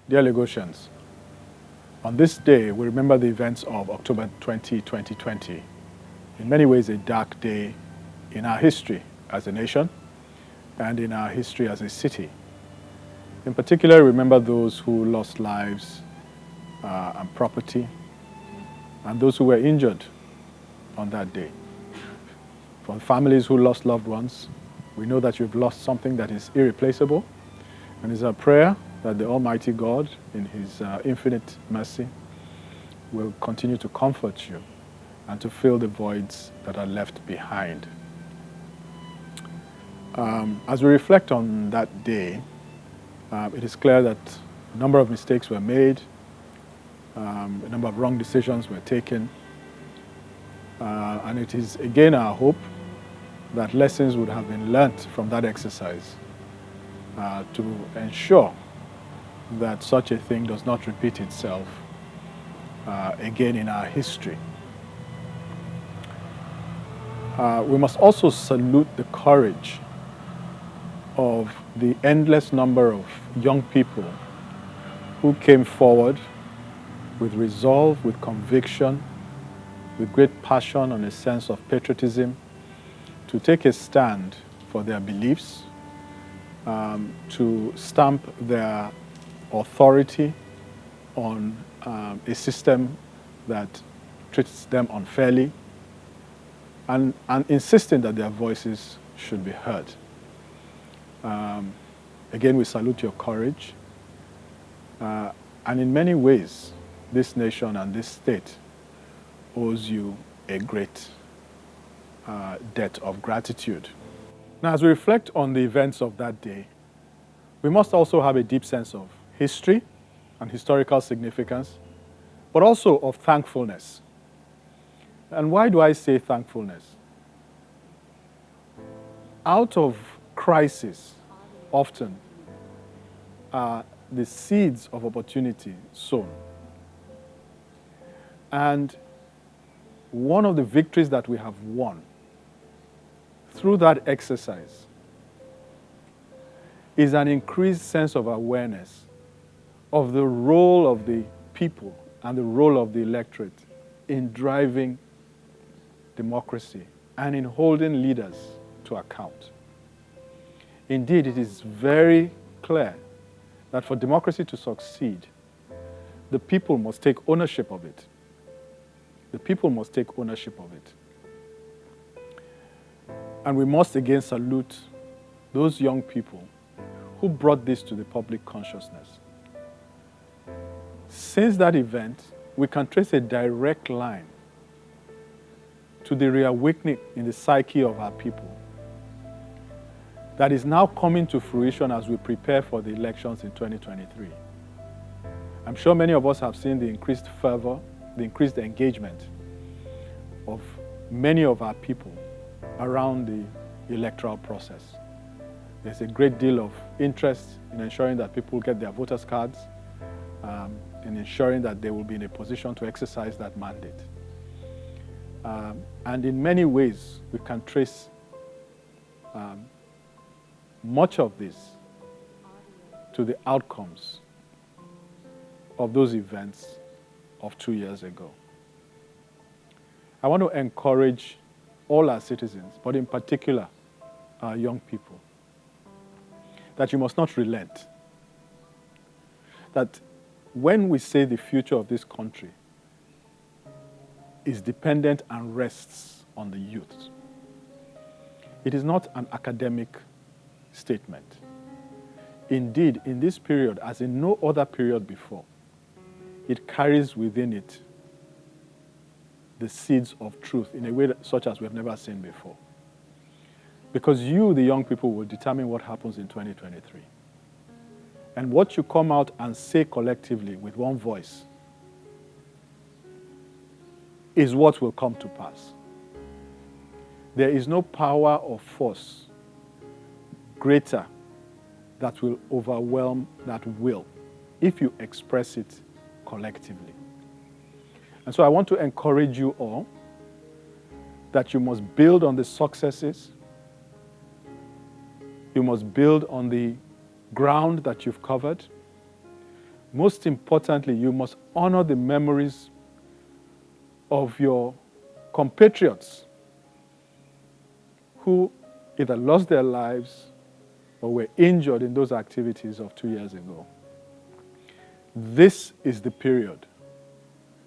Dear Lagosians, on this day, we remember the events of October 20, 2020. In many ways, a dark day in our history as a nation and in our history as a city. In particular, remember those who lost lives and property and those who were injured on that day. For families who lost loved ones, we know that you've lost something that is irreplaceable, and it's our prayer that the Almighty God, in His infinite mercy, will continue to comfort you and to fill the voids that are left behind. As we reflect on that day, it is clear that a number of mistakes were made, a number of wrong decisions were taken, and it is again our hope that lessons would have been learnt from that exercise to ensure that such a thing does not repeat itself again in our history. We must also salute the courage of the endless number of young people who came forward with resolve, with conviction, with great passion and a sense of patriotism to take a stand for their beliefs, to stamp their authority on a system that treats them unfairly, and insisting that their voices should be heard. Again, we salute your courage. And in many ways, this nation and this state owes you a great debt of gratitude. Now, as we reflect on the events of that day, we must also have a deep sense of history and historical significance, but also of thankfulness. And why do I say thankfulness? Out of crisis, often, are the seeds of opportunity sown. And one of the victories that we have won through that exercise is an increased sense of awareness of the role of the people and the role of the electorate in driving democracy and in holding leaders to account. Indeed, it is very clear that for democracy to succeed, the people must take ownership of it. The people must take ownership of it. And we must again salute those young people who brought this to the public consciousness. Since that event, we can trace a direct line to the reawakening in the psyche of our people that is now coming to fruition as we prepare for the elections in 2023. I'm sure many of us have seen the increased fervor, the increased engagement of many of our people around the electoral process. There's a great deal of interest in ensuring that people get their voters' cards, in ensuring that they will be in a position to exercise that mandate. And in many ways, we can trace much of this to the outcomes of those events of 2 years ago. I want to encourage all our citizens, but in particular our young people, that you must not relent. That when we say the future of this country is dependent and rests on the youth, it is not an academic statement. Indeed, in this period, as in no other period before, it carries within it the seeds of truth in a way such as we have never seen before. Because you, the young people, will determine what happens in 2023. And what you come out and say collectively with one voice is what will come to pass. There is no power or force greater that will overwhelm that will if you express it collectively. And so I want to encourage you all that you must build on the successes. You must build on the ground that you've covered. Most importantly, you must honor the memories of your compatriots who either lost their lives or were injured in those activities of 2 years ago. This is the period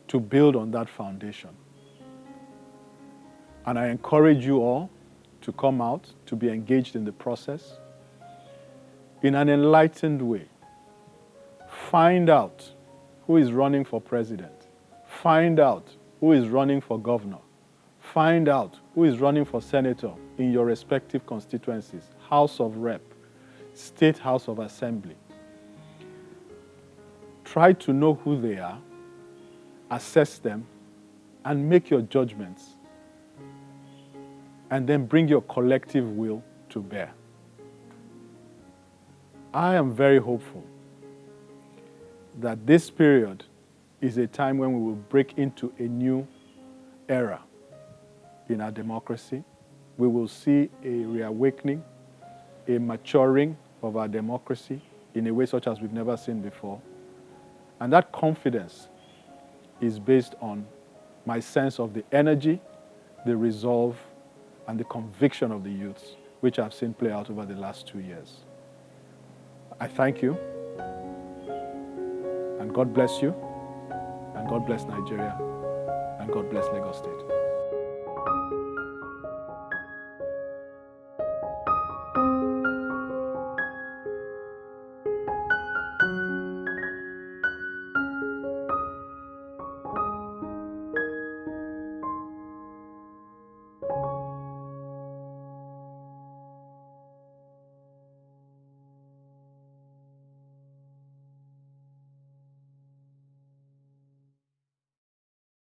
to build on that foundation. And I encourage you all to come out, to be engaged in the process in an enlightened way. Find out who is running for president. Find out who is running for governor. Find out who is running for senator in your respective constituencies, House of Rep, State House of Assembly. Try to know who they are, assess them, and make your judgments. And then bring your collective will to bear. I am very hopeful that this period is a time when we will break into a new era in our democracy. We will see a reawakening, a maturing of our democracy in a way such as we've never seen before. And that confidence is based on my sense of the energy, the resolve, and the conviction of the youths, which I've seen play out over the last 2 years. I thank you, and God bless you, and God bless Nigeria, and God bless Lagos State.